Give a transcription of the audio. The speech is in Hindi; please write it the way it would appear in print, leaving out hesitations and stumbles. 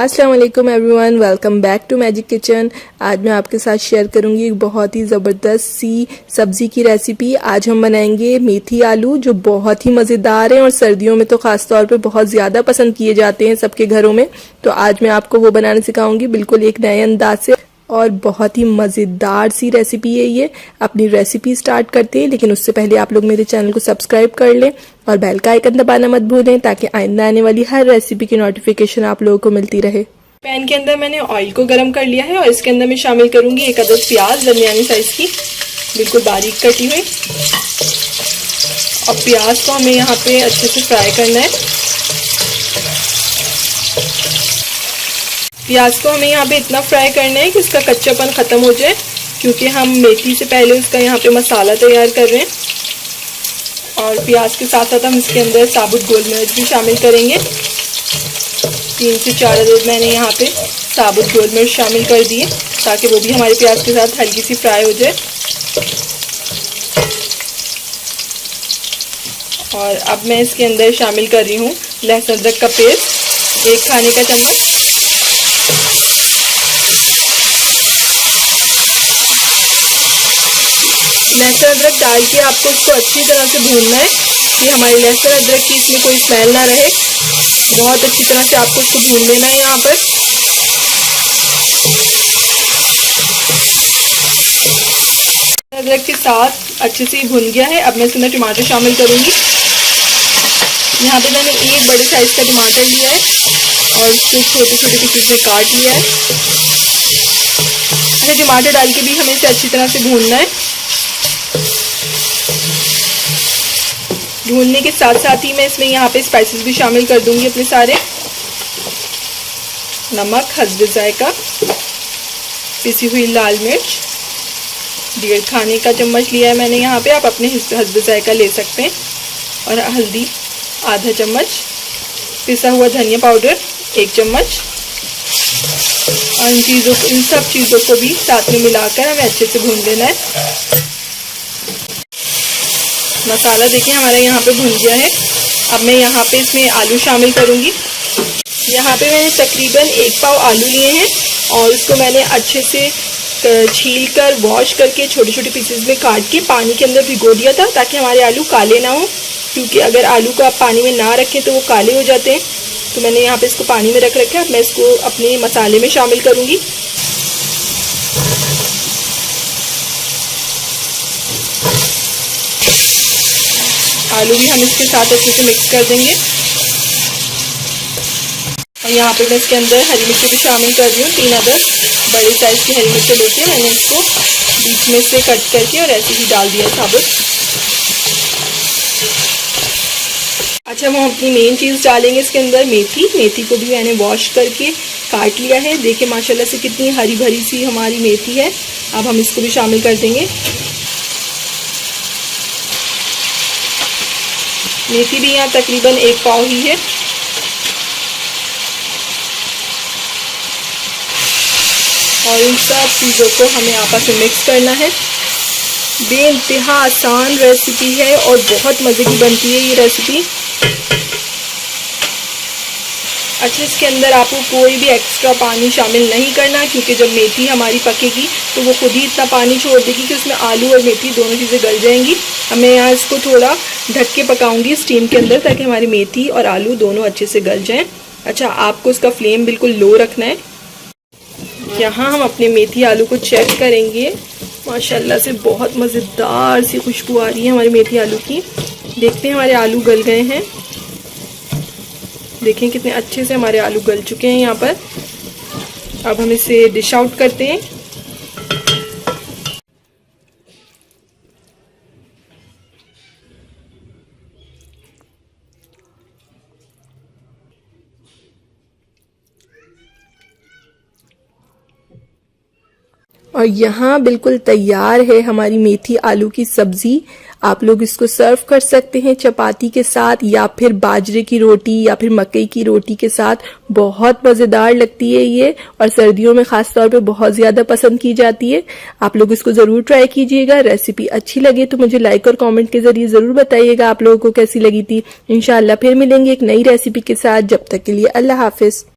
अस्सलाम वालेकुम everyone, welcome back to Magic Kitchen. आज मैं आपके साथ शेयर करूंगी एक बहुत ही ज़बरदस्त सी सब्ज़ी की रेसिपी। आज हम बनाएंगे मेथी आलू, जो बहुत ही मज़ेदार हैं और सर्दियों में तो ख़ास तौर पे बहुत ज़्यादा पसंद किए जाते हैं सबके घरों में। तो आज मैं आपको वो बनाना सिखाऊंगी बिल्कुल एक नए अंदाज से, और बहुत ही मज़ेदार सी रेसिपी है ये। अपनी रेसिपी स्टार्ट करते हैं, लेकिन उससे पहले आप लोग मेरे चैनल को सब्सक्राइब कर लें और बेल का आइकन दबाना मत भूलें, ताकि आइंदा आने वाली हर रेसिपी की नोटिफिकेशन आप लोगों को मिलती रहे। पैन के अंदर मैंने ऑयल को गर्म कर लिया है और इसके अंदर मैं शामिल करूंगी एक अदद प्याज, दरमियानी साइज की, बिल्कुल बारीक कटी हुई। और प्याज को हमें यहाँ पे अच्छे से फ्राई करना है। प्याज को हमें यहाँ पे इतना फ्राई करना है कि उसका कच्चापन ख़त्म हो जाए, क्योंकि हम मेथी से पहले उसका यहाँ पे मसाला तैयार कर रहे हैं। और प्याज के साथ साथ हम इसके अंदर साबुत गोल मिर्च भी शामिल करेंगे। 3 से 4 अदद मैंने यहाँ पे साबुत गोल मिर्च शामिल कर दिए, ताकि वो भी हमारे प्याज के साथ हल्की सी फ्राई हो जाए। और अब मैं इसके अंदर शामिल कर रही हूँ लहसुन अदरक का पेस्ट, 1 खाने का चम्मच। लहसुन अदरक डाल के आपको इसको अच्छी तरह से भूनना है कि हमारी लहसुन अदरक की इसमें कोई स्मेल ना रहे। बहुत अच्छी तरह से आपको इसको भून लेना है। यहाँ पर अदरक के साथ अच्छे से भुन गया है। अब मैं इसमें टमाटर शामिल करूँगी। यहाँ पे मैंने एक बड़े साइज का टमाटर लिया है और इसको छोटे छोटे पीसेस में काट लिया है। अच्छा, टमाटर डाल के भी हमें इसे अच्छी तरह से भूनना है। भूनने के साथ साथ ही मैं इसमें यहाँ पे स्पाइसेस भी शामिल कर दूंगी अपने सारे। नमक हस्ब जायका, पिसी हुई लाल मिर्च 1.5 खाने का चम्मच लिया है मैंने यहाँ पे, आप अपने हस्ब जायका ले सकते हैं। और हल्दी आधा चम्मच, पिसा हुआ धनिया पाउडर 1 चम्मच। और इन सब चीज़ों को भी साथ में मिलाकर हमें अच्छे से भून लेना है। मसाला देखिए हमारा यहाँ पे भुन गया है। अब मैं यहाँ पे इसमें आलू शामिल करूँगी। यहाँ पे मैंने तकरीबन 1 पाव आलू लिए हैं और इसको मैंने अच्छे से छील कर वॉश करके छोटे छोटे पीसेस में काट के पानी के अंदर भिगो दिया था, ताकि हमारे आलू काले ना हो। क्योंकि अगर आलू को आप पानी में ना रखें तो वो काले हो जाते हैं। तो मैंने यहाँ पे इसको पानी में रख रखा है। अब मैं इसको अपने मसाले में शामिल करूँगी। आलू भी हम इसके साथ अच्छे से मिक्स कर देंगे। और यहाँ पे मैं इसके अंदर हरी मिर्ची भी शामिल कर रही हूँ। 3 अदद बड़े साइज़ की हरी मिर्ची लेके मैंने इसको बीच में से कट करके और ऐसे ही डाल दिया साबुत। अच्छा, हम अपनी मेन चीज़ डालेंगे इसके अंदर, मेथी। मेथी को भी मैंने वॉश करके काट लिया है। देखिए माशाल्लाह से कितनी हरी भरी सी हमारी मेथी है। अब हम इसको भी शामिल कर देंगे। मेथी भी यहाँ तकरीबन 1 पाव ही है। और इन सब चीज़ों को हमें आपस में मिक्स करना है। बेइंतहा आसान रेसिपी है और बहुत मज़े की बनती है ये रेसिपी। अच्छा, इसके अंदर आपको कोई भी एक्स्ट्रा पानी शामिल नहीं करना, क्योंकि जब मेथी हमारी पकेगी तो वो खुद ही इतना पानी छोड़ देगी कि उसमें आलू और मेथी दोनों चीज़ें गल जाएंगी। अब मैं यहाँ इसको थोड़ा ढक के पकाऊंगी स्टीम के अंदर, ताकि हमारी मेथी और आलू दोनों अच्छे से गल जाएं। अच्छा, आपको इसका फ्लेम बिल्कुल लो रखना है। यहाँ हम अपने मेथी आलू को चेक करेंगे। माशाल्लाह से बहुत मज़ेदार सी खुशबू आ रही है हमारे मेथी आलू की। देखते हैं हमारे आलू गल गए हैं। देखें कितने अच्छे से हमारे आलू गल चुके हैं यहाँ पर। अब हम इसे डिश आउट करते हैं। और यहाँ बिल्कुल तैयार है हमारी मेथी आलू की सब्जी। आप लोग इसको सर्व कर सकते हैं चपाती के साथ, या फिर बाजरे की रोटी, या फिर मकई की रोटी के साथ। बहुत मज़ेदार लगती है ये, और सर्दियों में ख़ास तौर पे बहुत ज़्यादा पसंद की जाती है। आप लोग इसको ज़रूर ट्राई कीजिएगा। रेसिपी अच्छी लगे तो मुझे लाइक और कमेंट के ज़रिए ज़रूर बताइएगा आप लोगों को कैसी लगी थी। इंशाअल्लाह फिर मिलेंगे एक नई रेसिपी के साथ। जब तक के लिए अल्लाह हाफिज़।